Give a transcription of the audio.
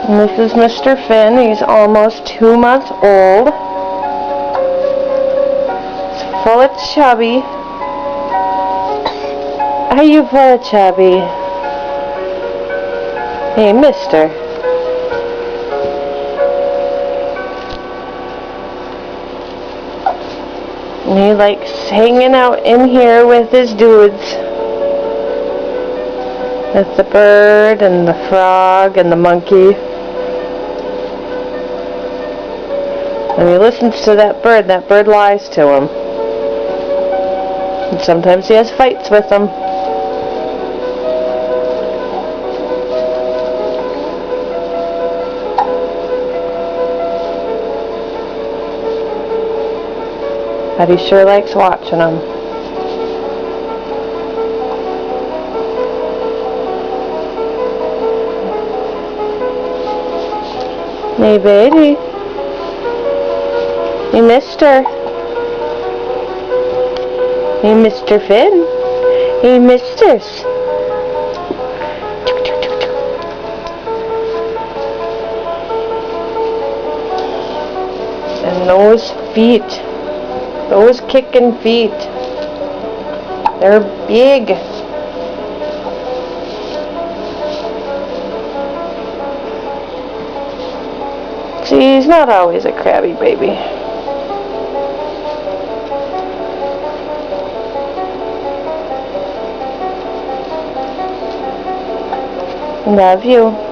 And this is Mr. Finn. He's almost 2 months old. He's full of chubby. Are you full of chubby? Hey, mister. And he likes hanging out in here with his dudes. With the bird and the frog and the monkey. When he listens to that bird lies to him. And sometimes he has fights with them. But he sure likes watching them. Hey, baby. Hey, mister. Hey, Mr. Finn. Hey, misters. And those feet. Those kicking feet. They're big. See, he's not always a crabby baby. Love you.